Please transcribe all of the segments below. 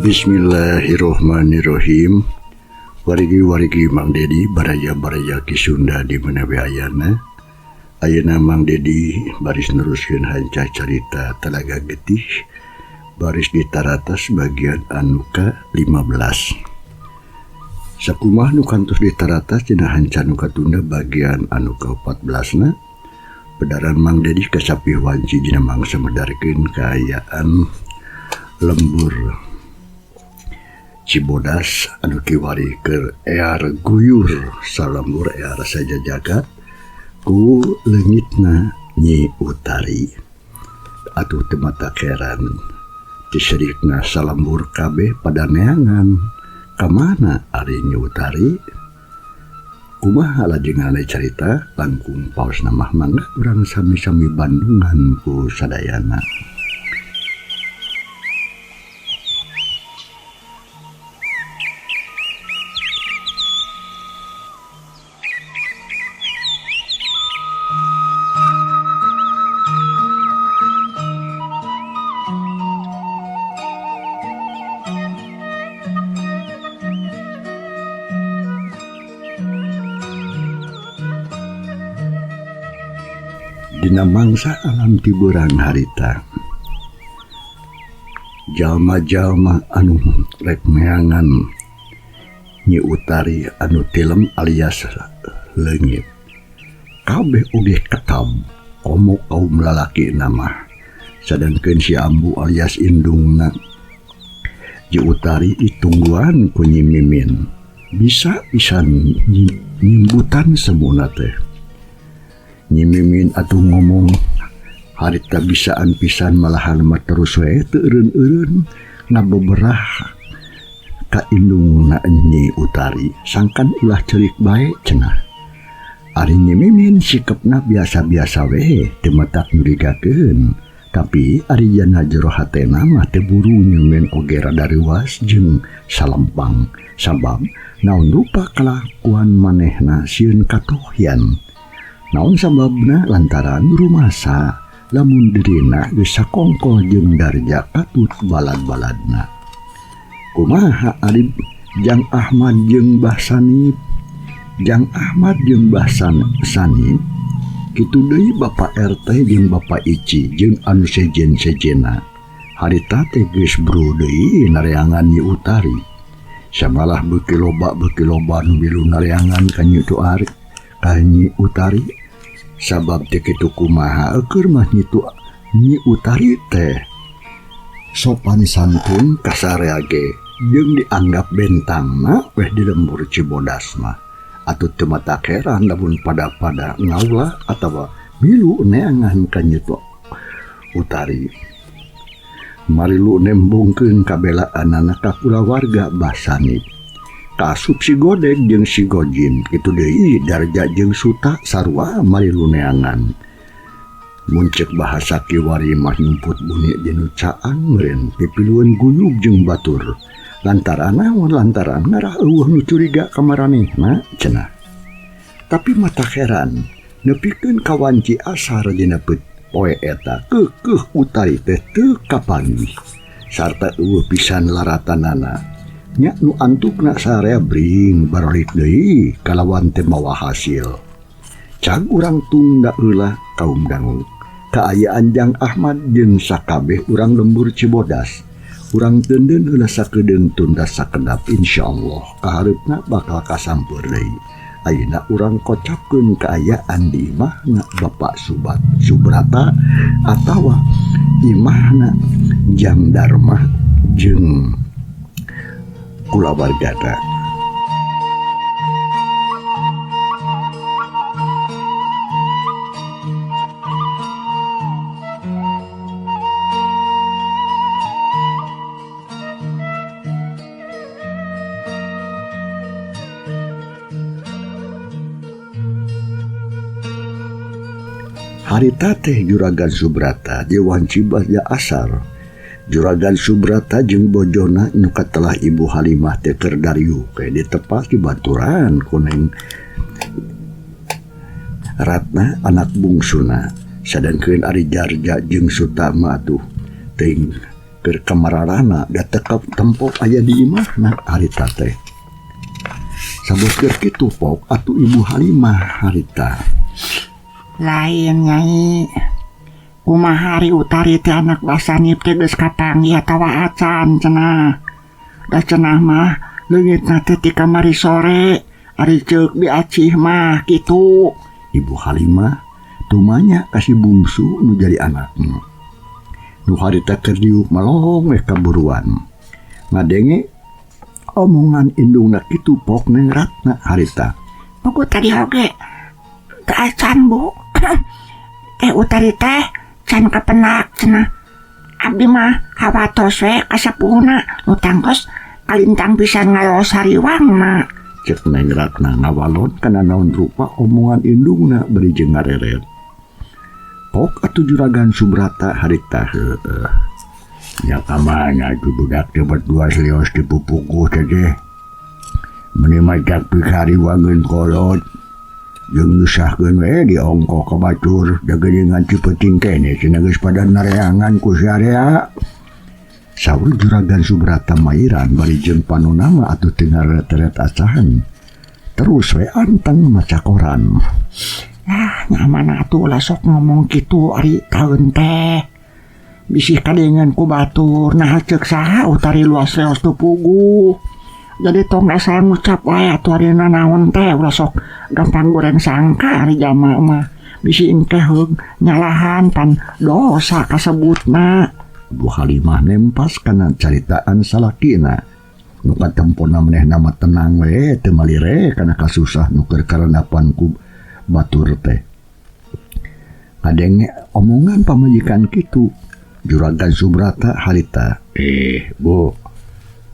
Bismillahirrohmanirrohim. Warigi-warigi Mang Dedi baraya-baraya ki Sunda di mana we ayana. Ayeuna Mang Dedi baris neruskeun hancah carita Talaga Getih baris ditaratas bagian anu ka-15. Sakumaha nu kantos ditaratas cenah hancah nu katunda bagian anu ka-14na. Pedaran Mang Dedi kasapih wanci dina mangsa medarkeun kaayaan lembur Cibodas anu kiwari keur ear guyur salembur ear saja jagat ku leungitna Nyi Utari atuh teu mata keran diserikna salembur kabeh pada neangan kamana ari Nyi Utari. Kumaha lajengan carita langkung paos mah mangga urang sami-sami bandungan ku sadayana. Dina mangsa alam tiburan harita jalma-jalma anu rek meangan Nyi Utari anu tilem alias leungit kabeh oge ketab komo kaum lalaki nama sadangkeun si ambu alias indungna Nyi Utari ditungguan ku Nyi Mimin bisa-bisa nyimbutan semuna teh. Nyi Mimin atuh ngomong harita bisaan pisan malahan mah terus we teu eureun-eureun ngabeberah ka indungna Nyi Utari sangkan ulah ceurik bae cenah. Ari Nyi Mimin sikepna biasa-biasa we teu matak nyurigakeun tapi ari jana jero hatena mah teu buru nyeumeun oge rada riwas jeung salempang sabab naon rupa kalakuan manehna sieun katohyan. Naon sababna lantaran rumasa lamun dirina geus sakongkol jeung darja katut balad-baladna. Kumaha ari Jang Ahmad jeung Mbah Sanip? Jang Ahmad jeung Mbah Sanip kitu deui Bapak RT jeung Bapak Ici jeung anu sejen-sejena. Harita teh geus bro deui nareangan Nyi Utari. Samalah beuki loba nu milu nareangan ka Nyi Utari. Sabab teh kitu kumaha keur mah Nyi Utari teh sopan santun kasarea ge jeung dianggap bentangna weh di lembur Cibodas mah. Atuh teu mata heran lamun pada ngaulah atawa milu neangan ka Nyi Utari. Marilu nembungkeun kabelaanana ka kulawarga Mbah Sanip. Kasup si Godeg jeung si Gojin kitu deui Darja jeung Suta sarua marilu neangan. Muncek bahasa kiwari mah nyumput bunyi dinu caang meureun pipilueun guyub jeung batur. Lantaran ngarah eueuh nu curiga ka maranehna cenah. Tapi mata heran nepikeun ka wanci asar dina poe eta keukeuh Utari teh teu kapanggih sarta eueuh pisan laratanana. Nya nu antukna sarea bring barolik deui kalawan teu mawa hasil. Cag urang tunda heula kaum dangu kaayaan Jang Ahmad jeung sakabeh urang lembur Cibodas. Urang teundeun heula sakedeung tunda sakedap insyaallah kahareupna bakal kasampeur deui. Ayeuna urang kocapkeun kaayaan di imahna Bapak Subrata atawa imahna Jang Darma jeung kulawargana. Harita teh Juragan Subrata di wanci baja asar. Juragan Subrata jeung bojona nu katelah Ibu Halimah teh keur darieuh ke ditepas di baturan kuneng Ratna anak bungsuna. Sadangkeun ari Jarja jeung Sutama atuh teuing keur kamararana da tekep tempok aya di imahna harita teh. Sabot keur kitu pok atuh Ibu Halimah harita. Lain Nyai. Kumaha ari utari teh anak basanip teh geus kapanggih atawa acan cenah. Da cenah mah leungitna teh ti kamari sore ari ceuk diacih mah kitu. Ibu Halimah tumanya kasih bungsu nu jadi anakna. Nu harita keur diuk malong weh kaburuan. Ngadenge omongan indungna kitu pok Neng Ratna harita. Buku tadi oge teu acan Bu. Utari teh can kapenak cenah. Abdi mah hawatos we kasapuhna nu tangkos kalintang pisan ngalos hariwangna. Cek Neng Ratna ngawalon kana naon rupa omongan indungna beri jeung ngareret. Pok atuh Juragan Subrata harita heueuh. Nya kamana tu budak teh berdua selios dipupukuh teh deh. Meni majak pikari wangeun kolot. Jeung nyusahkeun we di ongko ka batur da geuningan Cipeting keneh cenah geus pada nareangan ku sarea. Saur Juragan Subrata mairan bari jeung panunama atuh teu ngaret-ret acahan. Terus we anteng maca koran. Lah nyaman atuh ulah sok ngomong kitu ari taeun teh. Bisi kadengan ku batur nah ceuk saha utari luas reos teu puguh. Jadi tong asal ngucap wae atuh ari nanaon teh ulah sok gampang goreng sangka ari jama mah. Bisi engke heug nyalahan pan dosa kasebutna. Bu Halimah nempas kana caritaan salakina. Nu katemponna maneh nama tenang we teu malire kana kasusah nu keur karendapan ku batur teh. Kadenge omongan pamajikan kitu. Juragan Subrata harita. Bu,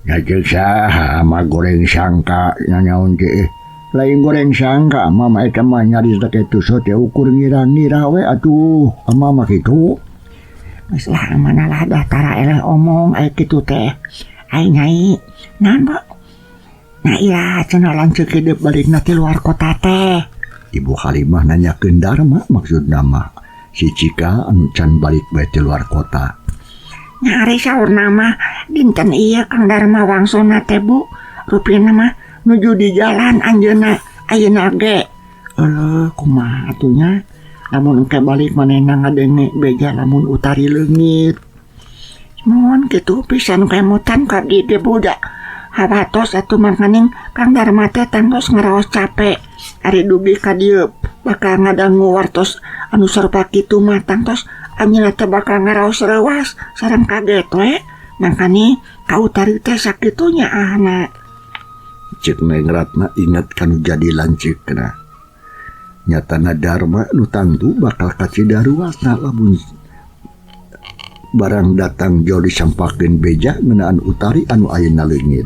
ngajak saha mah goreng sangka nyanyaon teh. Lain goreng sangka mah eta mah nyaris da kitu so teh ukur ngira-ngira we atuh ama mah kitu. Geus lah manalah dah tara eleh omong aya kitu teh. Ai Nyai, naon Bu? Nah iya cenah lanceuk hidup balikna ti luar kota teh. Ibu Halimah nanyakeun Darma maksudna mah si Cika anu can balik bae ti luar kota. Nyari saurna mah dinten ieu Kang Darma wangsuna teh Bu. Rupina mah nuju di jalan anjeunna ayeuna ge. Kumaha atuh nya? Lamun engke balik manehna ngadenge beja lamun utari leungit. Mohon kitu pisan kemutan ka di budak. Hawatos atuh mangkaning Kang Darma teh tangtos ngaraos capek. Ari dugi ka dieu bakal ngadangu wartos anu sarupa kitu mah tangtos anjeunna teh bakal ngaraos reuas sareng kaget we. Mangkani ka utari teh sakitunya ahna. Cek Neng Ratna ingat kanu jadi lanceukna. Nyatana Darma nu tangtu bakal kacidaruasna lamun barang datang jauh disampakeun beja ngeunaan utari anu ayeuna leungit.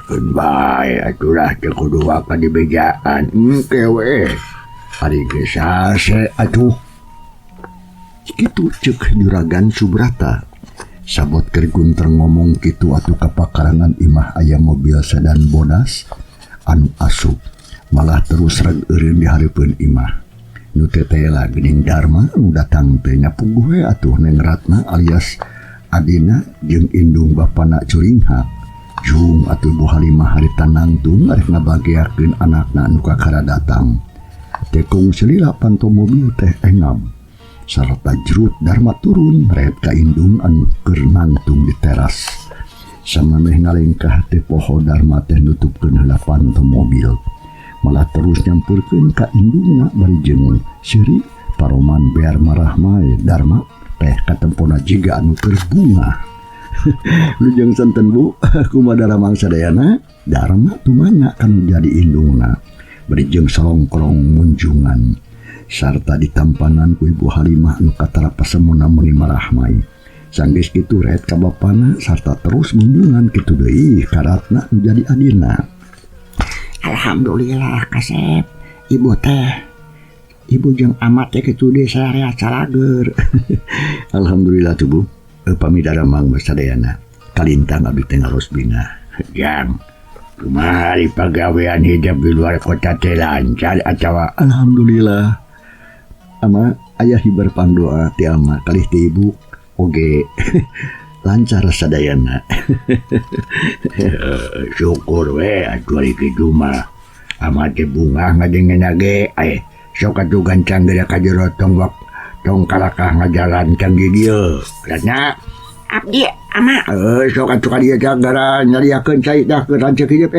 Keun bae atuh teu kudu ka di bejaan engke we. Ari geus sase atuh. Kitu ceuk Juragan Subrata. Sabot keur gunter ngomong kitu atuh kapakarangan imah aya mobil sedan bodas anu asup. Malah terus reg eureun di hareupeun imah. Nu tetela geuning Darma nu datang teh nyapuguh we atuh Neng Ratna alias adina jeung indung bapana Curingha. Jung atuh Bu Halimah harita nangtung arek ngabageakeun anakna anu kakara datang. Tekung selila panto mobil teh engam. Sarta jerut Darma turun reet ka indung anu keur nangtung di teras. Samemeh ngalengkah teh poho Darma teh nutupkeun heula panto mobil. Malah terus nyampurkeun ka indungna bari jeung seuri paroman bear marah mae Darma teh katempona jiga anu keur bunga. Lujeng santen Bu, kumaha mangsa sadayana Darma tumanya kanu jadi indungna bari jeung solongkrong munjungan sarta ditampanan ku Ibu Halimah anu katara pasemuna muni marah mae. Sanggeus kitu reet ka bapana sarta terus munjungan kitu deui ka Ratna nu jadi adina. Alhamdulillah Kasep, ibu teh. Ibu jeung amat teh kitu deui sarea calager. Alhamdulillah tuh Bu. Pamidara mang sadayana. Kalintang abdi teh ngaros bina. Jang, kumaha ari pagawean hidup di luar kota teh lancar atawa? Alhamdulillah. Ama aya hibar pandoa ti ama kalih ti Ibu oge lancar sadayana. Syukur we atuh ari kitu mah. Amate bunga ngadengen age sok atuh gancang geura ka jero tong kalakah ngajalan can gigil. Karena Abdi ama sok atuh ka dieu gara nyariakeun cai dah ke rancak hidup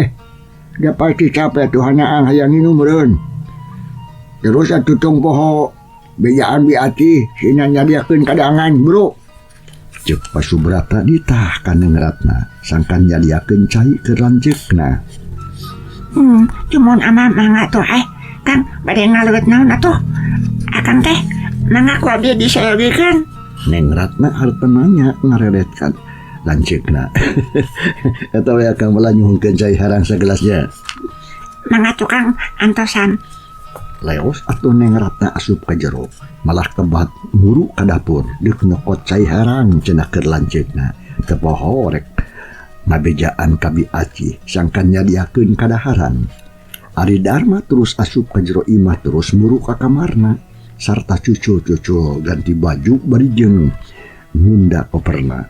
da pasti capek tuh hanaang hayang nginum meureun. Terus atuh tong poho bejaan biati sina nyariakeun kadangan bro. Cek Pasubrata ditah kana ngeratna sangkan nyadiakeun cai ke lanceukna. cuman ama mangga tuh Kang bade ngaleut naon atuh Akang teh mangga ku abdi disaeulikeun. Neng Ratna harta nanya ngareretkan lanceukna. Eta we Akang bala nyuhunkeun cai harang sagelasnya. Mangga tukang antosan. Leos atuh Neng Ratna asup ka jero malah kebat muru ka dapur deuk nokot cai harang cenah keur lanceukna teu poho rek ngabejaan ka Biaci sangkan nyadiakeun kadaharan. Ari Darma terus asup ka jero imah terus muru ka kamarna sarta cucul ganti baju bari jeung ngunda koperna.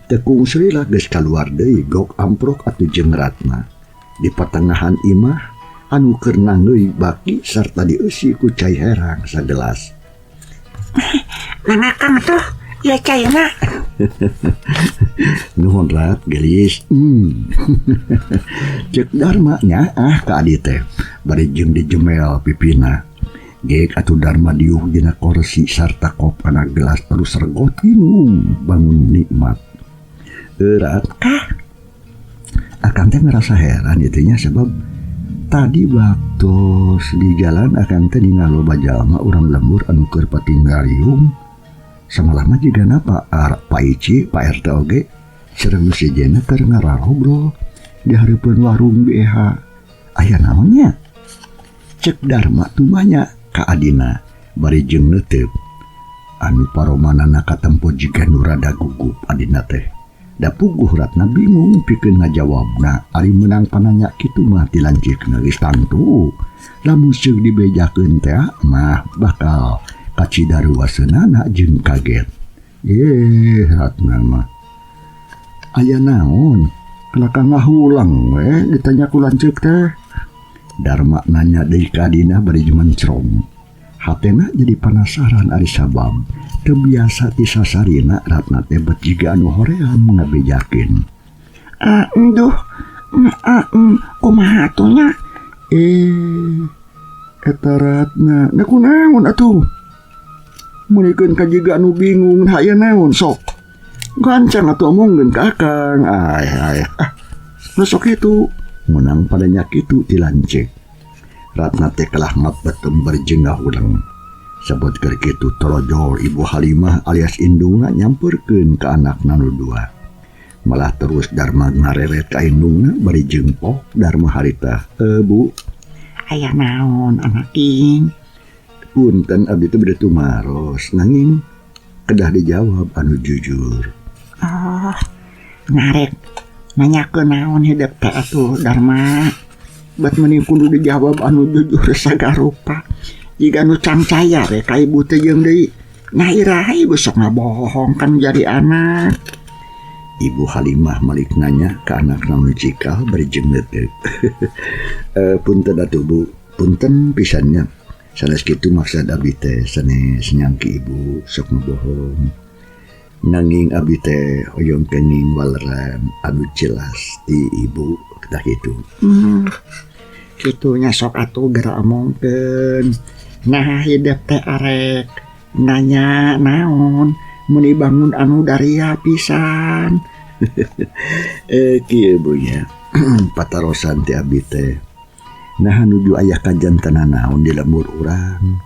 Tekung Srila geus kaluar deui gok amprok atuh jeung Ratna. Di patengahan imah anu keur nangeuy baki sarta dieusi ku cai herang sagelas. Mangga Kang tuh ya caina. Nuhun Rat gelis. Cek Darma nyaah ka adi teh bari jeung dijemel pipina. Geuk atuh Darma diuh dina kursi sarta kopana gelas terus regot minum bangun nikmat. Rat Akang teh ngerasa heran itu nya sebab tadi waktu di jalan Akang teh ningaloba jalma urang lembur anu keur patinggalium samalama jigana Pak Ici Pak RT oge sareng sejena keur ngararobrol di hareupeun warung BH. Aya naonnya? Cek Darma tu banyak ka adina bari jeung neuteub anu paromanana katempo jiga nu rada gugup adina teh. Da puguh Ratna bingung pikeun ngajawabna ari meunang pananya kitu mah tilanceukna geus tantu lamun ceuk dibejakeun teh mah bakal kacidaruaseunana jeung kaget. Ratna mah aya naon kelaka ngahulang we ditanya ku lanceuk teh. Darma nanya deui ka adina bari mencrong. Hatena jadi penasaran ari sabab teu biasa ti sasarina Ratna teh bet jiga anu hoream ngabejakeun. Duh, kumaha atunya? Eta Ratna, da kunaon atuh? Munikeun ka jiga anu bingung aya naon sok. Gancang atuh omongkeun ka Akang. Nu sok kitu, menang padanya kitu ti lanceuk. Ratna teh kalah ngabetem berjengah ulang. Sabot keur kitu torojol Ibu Halimah alias indungna nyamperkeun ka anakna nu dua. Malah terus Darma ngareret ka indungna bari jengpok Darma harita. Bu, Aya naon anak ing? Punten abdi teh bade tumaros nanging kedah dijawab anu jujur. Ngarek nanyakeun naon hidup teh atuh Darma. Bet meni kudu dijawab anu jujur sagarupa. Jika nu cancaya rek ka ibu teh jeung deui. Nyairah ibu sok ngabohong kan jadi anak. Ibu Halimah malik nanya ke anakna nu cikal bari jeung neuteuk. Punten atuh Bu, punten pisannya. Sanes kitu maksud abdi teh sanes nyangki ibu sok ngabohong. Nanging abdi teh hoyong kening waleran anu jelas ti ibu tah kitu. Kitunya sok atuh geura omongkeun. Nah hidup teh arek nanya naon meni bangun anu daria pisan. Kieu Bu nya. Patarosan ti abdi teh. Nah nuju aya kajantanna naon di lembur urang.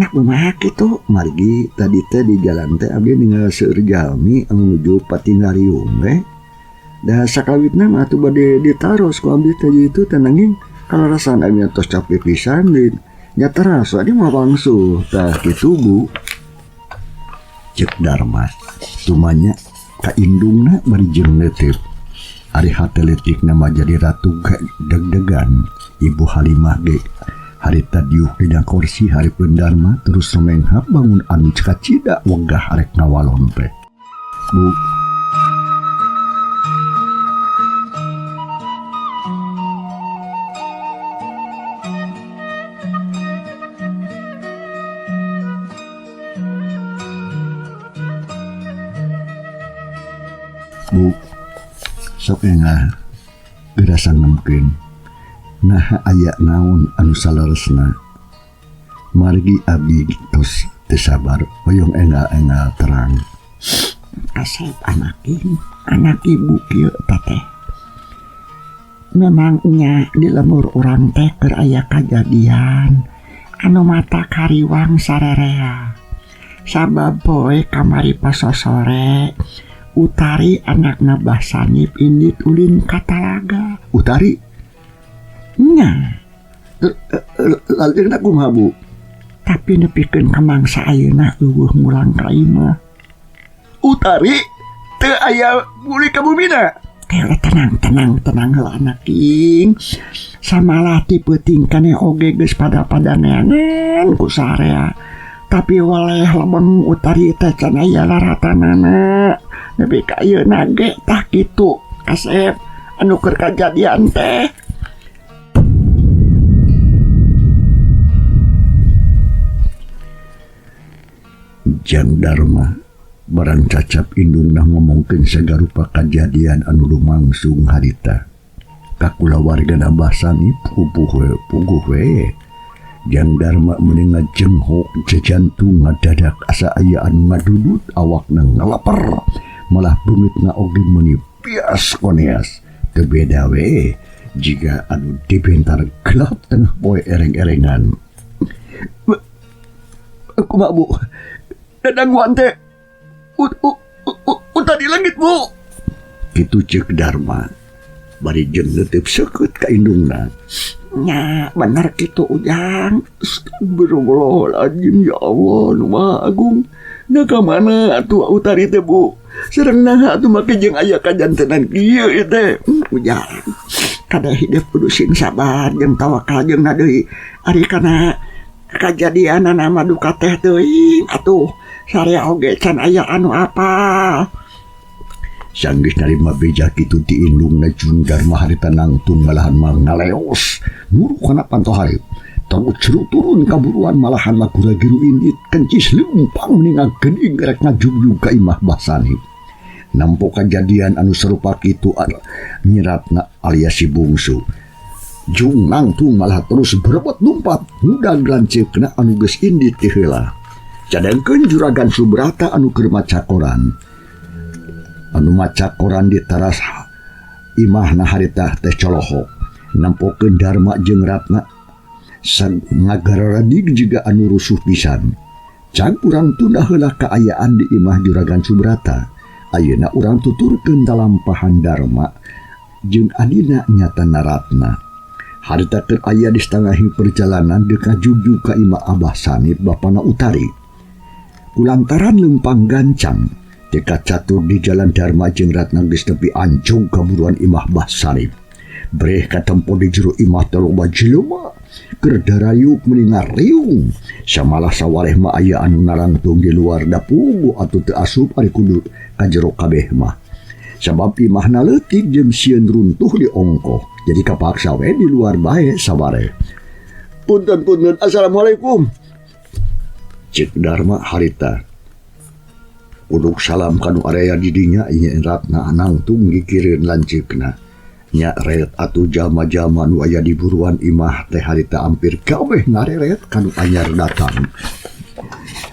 Nah kumaha kitu? Margi tadi teh di jalan teh abdi ninggal seueur jalmi anu nuju patinggalium we. Da sakawitna mah atuh bade ditaros ku abdi teh itu teh nanging kalarasan abdi tos capek pisan di nyata rasa di mah bangsu tah kitu Bu. Cek Darma tumanya ka indungna bari jeung neuteub. Ari hate leutikna mah jadi ratu deg-degan. Ibu Halimah ge harita diuh dina kursi hareupeun Darma terus rumenghap bangun anu cekacida wegah arek ngawalon teh. Bu, sok enggak gerasa ngemkeun. Nah aya naon anu saleresna. Margi abdi tos teu sabar hoyong enggak terang. Kasep anak ibu kieu teh. Memangnya di lemur urang teh keur aya kajadian anu mata kariwang sarerea. Sabab poe kamari pasosore Utari anakna Bah Sanip indit ulin ka talaga. Utari Nya, lalirna kumaha Bu? tapi nepikeun ka mangsa ayeuna eueuh mulang ka imah. Utari teu aya buli ka bumina. Kela tenang heula anak king. Samalah ti peuting kane oge geus pada neangan ku sarea. Tapi waleh lebeng Utari teh can aya laratanana. Nepi ka ayeuna ge tah kitu Kasep anu keur kajadian teh. Jang Dharma barang cacap indungna ngomongkeun sagarupa kajadian anu lumangsung harita. Kakula wargana Bah Sanip puguh we. Jang Dharma meuni ngajenghok jejantung ngadadak asa aya anu ngadudut awakna ngalaper. Malah beungitna oge meuni pias koneas. Teu beda we jiga anu dibentar gelap tengah poe ereng-erengan. Kumaha Bu? Dadangguan teh udah di langit Bu. Kitu ceuk Dharma. Bari jeung leuteup seukeut ka indungna. Nya bener kitu Ujang. Astagfirullahaladzim ya Allah nu Maha Agung. Na ka mana atuh Utari teh Bu? Sareng naha atuh make jeung aya kajantenan kieu ieu teh. Ujang, kada hidup kudu sing sabar jeung tawakal jeung deui. Ari kana kajadian nama duka teh teuing atuh. Sarea oge can aya anu apa. Sanggis narima beja kitu ti indungna Jung Dharma harita nangtung malahan mah ngaleos. Nuruh kana pantoharip. Terus ceru turun kaburuan malahan makura giru indit kencis lempang meninga geuning rek ngajugjug ka imah Bah Sanip. Nampo kajadian anu sarupa kitu nyiratna alias si bungsu. Jung nangtung malah terus berebut numpat mudag lanceukna anu geus indit ti heula. Cadangkeun juragan Subrata anu keur maca koran. Anu maca koran di taras imahna harita teh colohok. Nampokeun Dharma jeung Ratna ngagararadig juga anu rusuh pisan. Can urang tunda heula kaayaan di imah juragan Subrata. Ayeuna urang tuturkeun talampahan Dharma jeung adina nyatana Ratna. Harita keur aya di satangahi perjalanan deuk ngajuju ka imah Abah Sanip bapana Utari. Kulantaran lempang gancang teka catur di jalan Dharma jeung Ratna geus nepi ancung kaburuan imah Bah Sanip. Breh katempo di jero imah teh loba jelema keur darayuk meuningna riung. Samalah sawareh mah aya anu narangtung di luar dapugu atuh teu asup ari kudu ka jero kabeh mah. Sabab imahna leutik jeung sieun runtuh di ongkoh. Jadi kapaksa we di luar bae sawareh. Punten assalamualaikum. Cik Dharma harita. Uduk salam kanu area didinya ieu Ratna nangtung gigireun lanceukna. Nya ret atuh jalma-jalma nu aya di buruan imah teh harita hampir kabeh ngareret kanu anyar datang.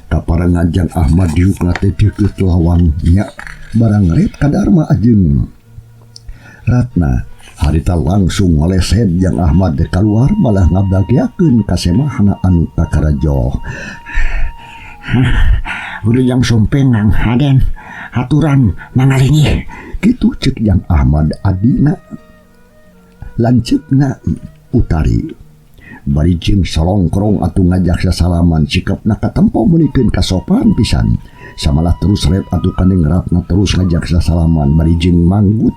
Kaparangan Jang Ahmad diukna teh deukeut lawan nya barang ret ka Dharma ajeung Ratna. Harita langsung ngaleset Jang Ahmad teh kaluar malah ngabagyakeun ka semahna anu takarajo. Urang sompengang Aden aturan nangalingi kitu ceuk Jang Ahmad adina lanceukna Utari. Bari jeung salongkrong atuh ngajak sasalaman sikapna katempo meunikeun kasopan pisan. Samalah terus ret atuh ka Neng Ratna terus ngajak sasalaman bari jeung manggut.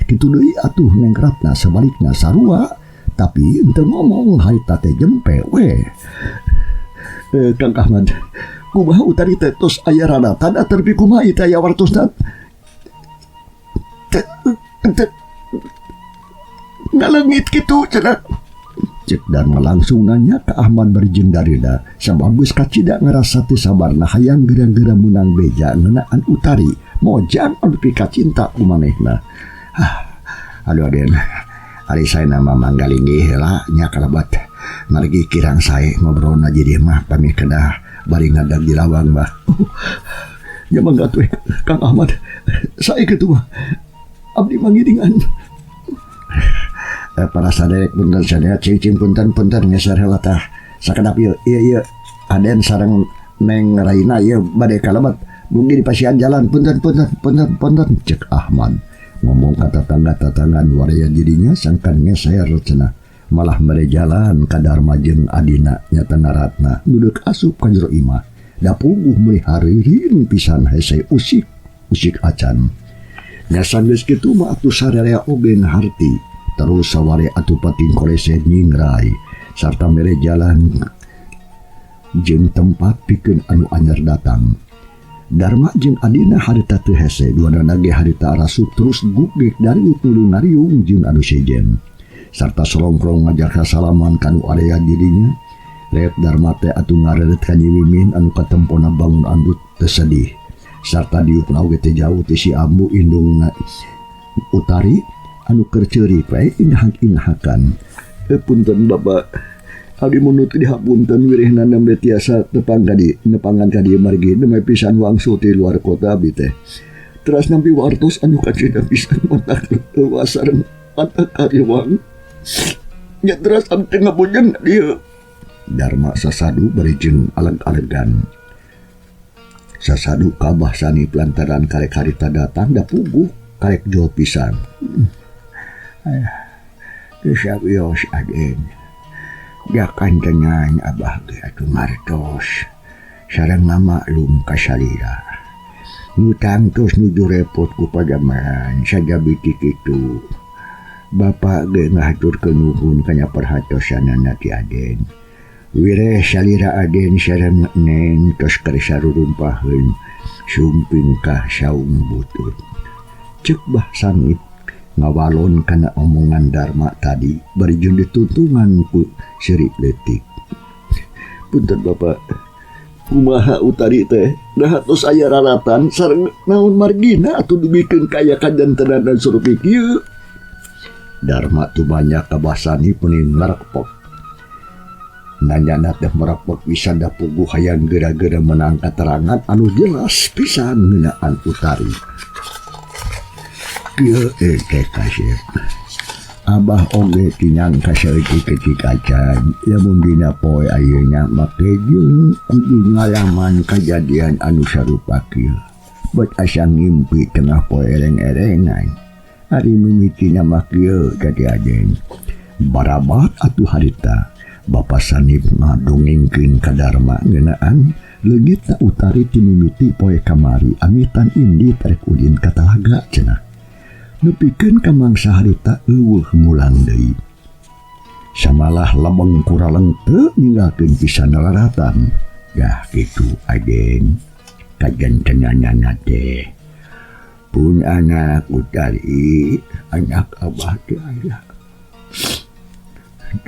Kitu deui atuh Neng Ratna sabalikna sarua tapi henteu ngomong harita teh jempe we. Kang Ahmad kumaha Utari teh tos aya radatan atarpi kumaha ieu aya wartosna ngaleungit kitu cenah. Cek Dharma langsung nanya ke Ahmad bari jeung darida sabab geus kacida ngarasa teu sabarna hayang geura-geura meunang beja ngeunaan Utari mojang anu pika cinta ku manehna. Aduh Aden, hari saya nama manggalinggih lah nya kalabat margi kirang saya ngobrol aja dia mah pamit kedah bari ngadag di lawang bah. Ya mangga tuh Kang Ahmad, saya ketua abdi mangiringan. Para sadek punten sadaya cing punten ngeser heula tah sakedap ieu ieu Aden sareng Neng Raina ieu bade kalabat mugi di pasian jalan punten cek Ahmad ngomong kata tetangga waraya dirinya sangkan ngeser cenah malah mere jalan ka Darma jeung adina nyata naratna duduk asup ka jero imah da puguh meuli haririn pisan hese usik acan nya sanggeus kitu mah atuh sararea oge ngaharti terus saware atuh pating kolese nyingrai sarta mere jalan jeung tempat pikeun anu anyar datang. Darma jeung adina harita teu hese duana ge harita arasup terus gugek dari utulu ngariung jeung anu sejen sarta solongkrong ngajak salaman kanu area dirinya ret Darma teh atuh ngaredet ka Nyi Mimin anu katempona bangun andut teu sedih sarta diupna oge teh jauh ti si Ambu indungna Utari anu keur ceurik wae indah-indahakan punten Bapak abdi munut dihapunten wirihna nembe tiasa nepangan ka dieu margi nembe pisan wangsul ti luar kota abdi teh teras nampi wartos anu kacida pisan matak luas sareng mata kariwang nya teras abdi ngabojan dieu. Darma sasadu bari jeung aleg-alegan sasadu kabah sani pelantaran karek harita datang da puguh karek jol pisan. Kesabios Aden Jakan dengan abah ge atuh ngartos sareng ngamaklum ka salira ngutang tos nuju repot ku pagaman sajabi ti kitu bapak ge ngahaturkeun nuhun kana perhatosanana ti Aden wireh salira Aden sareng Neng tos keur sarurumpaheun sumping ka saung butut ceuk bah sangit ngawalon kana omongan Darma tadi bari jeung dituntungan ku seurik leutik. Punten Bapak, kumaha Utari teh dahatos aya raratan sareng naon margina atuh dubikeun kaya kajantenan dan surupi kieu. Darma tu banyak kabasani peuning ngarekpok. Nanyana teh merekpok bisa da puguh hayang geura-geura menang katerangan anu jelas pisan ngeunaan Utari. Kieu teh kasep abah oge tinyangka saeutik kecik acan lamun dina poe ayeuna make jeung kudu ngalaman kajadian anu sarupa kieu bet asa ngimpi tengah poe ereng-erengan ari mimitina mah kieu jadi Aden barabat atuh harita Bapa Sanib ngadongengkeun ka Darma ngeunaan leugitna Utari ti mimiti poe kamari amitan indi tarek ulin ka talaga cenah nepikeun ka mangsa harita eueuh mulang deui. Samalah lebeng kuraleng teu ninggalkeun pisan laratan. Dah kitu Aden kajantenanana teh. Pun anak Utari, anak abah teu aya.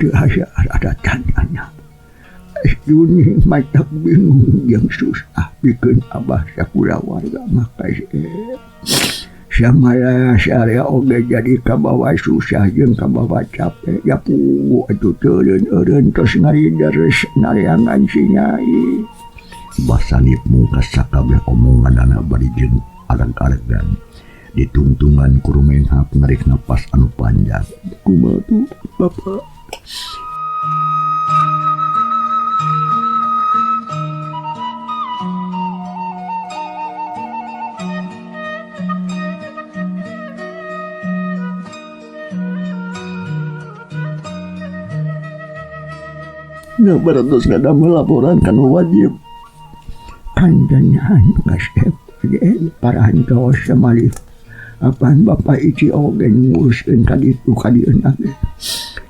Teu aya laratan anak. Dunia matak bingung yang susah pikeun abah sakula warga mah kasep. Samala sarea oge jadi kabawa susah jeung kabawa capek ya puguh atuh teureun tos ngarideres nareangan si Nyai. Basanip mungkas sakabeh omonganana bari jeung aleg-alegan ditungtungan ku rumenghap narik napas anu panjang. Kumaha tuh Bapak? Nah baratos ngadamel laporan kanu wajib kandanyan kasep parahan kaos samali apaan Bapak Ici oge nguruskeun ka ditu ka dieun age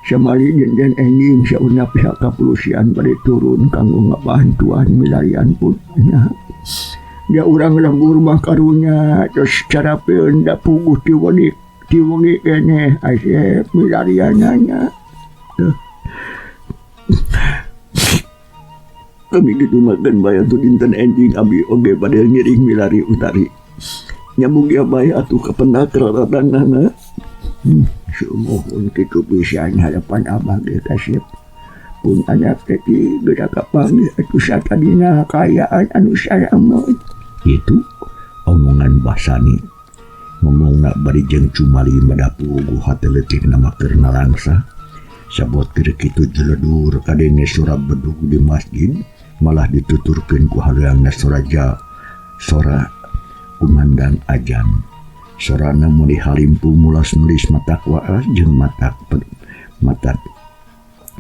samali jeung enjing sauna pihak kapolisian bade turun kanggo ngabantuan milarian pun nya dia urang lembur mah karunya terus carapeun da puguh ti wengi keneh asep milariananya kami gitu makan bayar tu dinten enjing abi oge pada ngiring milari Utari nyambung ya bayar tu kepenak raratan nana Sumuhun kitu pisan harapan abah ge kasep. Pun anak teh geura kapanggih atuh satadina kayaan anu saramot. Itu omongan Basani. Ngomongna bari jeung cumali madapugu hate leutik nama keurna langsa. Sabot keur kitu jeledur kadenge sora bedug di masjid malah dituturkeun ku haleungna sora kumandang ajan. Sorana muli halimpu mulas nulis matak waas jeung matak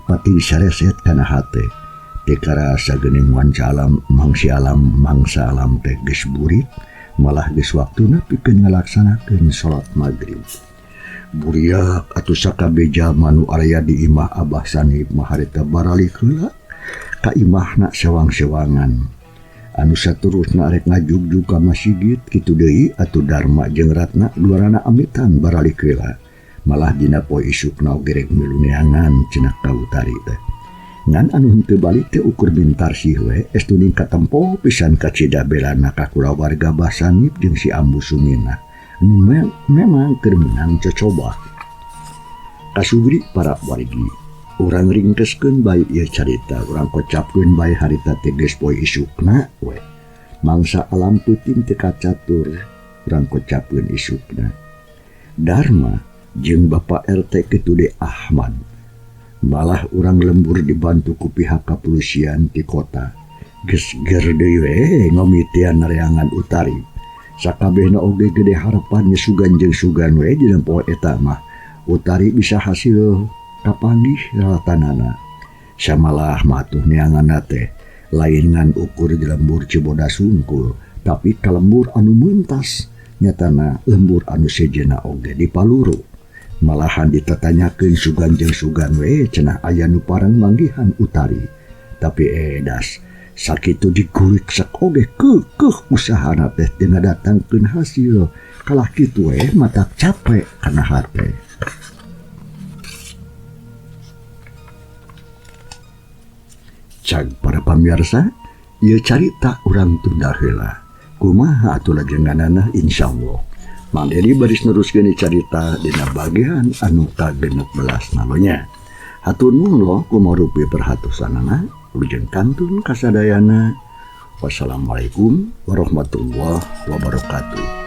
pati sareset kana hate. Tekara sagening wanca alam mangsa alam teh geus burit malah geus waktuna pikeun ngalaksanakeun salat maghrib. Buriak atuh sakabeja manu area di imah Abah Sanib mah harita baralik heula ka imahna sewang-sewangan. Anu saterusna arek ngajugjug ka masjid kitu deui atuh Darma jeung Ratna luarana amitan baralik heula. Malah dina poe isukna oge rek milu neangan cenah ka Utari teh. Ngan anu henteu balik teh ukur bintar sih we estuni katempo pisan ka cidabelana ka kulawarga Abah Sanib jeung si Ambu Sumina. Memang keur menang cocoba. Kasubri para wargi, urang ringkeskeun bae ieu carita, urang kocapkeun bae harita teh geus poe isukna we. Mangsa alam peuting teu kacatur, urang kocapkeun isukna. Darma jeung Bapak RT Ketude Ahmad. Malah urang lembur dibantu ku pihak kepolisian di kota. Geus ger deui we ngomitian nereangan Utari. Sakabehna oge gede harapan sugan jeung sugan we dina poe eta mah Utari bisa hasil kapanggih ralatanana. Samalah matuh neanganna teh lain ngan ukur di lembur Cibodas Sungkul tapi ka lembur anu meuntas nyatana lembur anu sejena oge di Paluru. Malahan ditatanyakeun sugan jeung sugan we cenah aya nu pareng manggihan Utari. Tapi edas sakitu digulik sak oge keukeuh usahana teh teu ngadatangkeun hasil. Kalah kitu we matak capek kana hate. Cag para pamirsa, ieu carita urang tunda heula. Kumaha atuh lajenganana insyaallah. Mang Dedi baris neruskeun carita dina bagian anu ka-16 nalonya. Hatur nuhun lo kumarupi perhatosanana, ujung kantun kasadayana. Wassalamualaikum warahmatullahi wabarakatuh.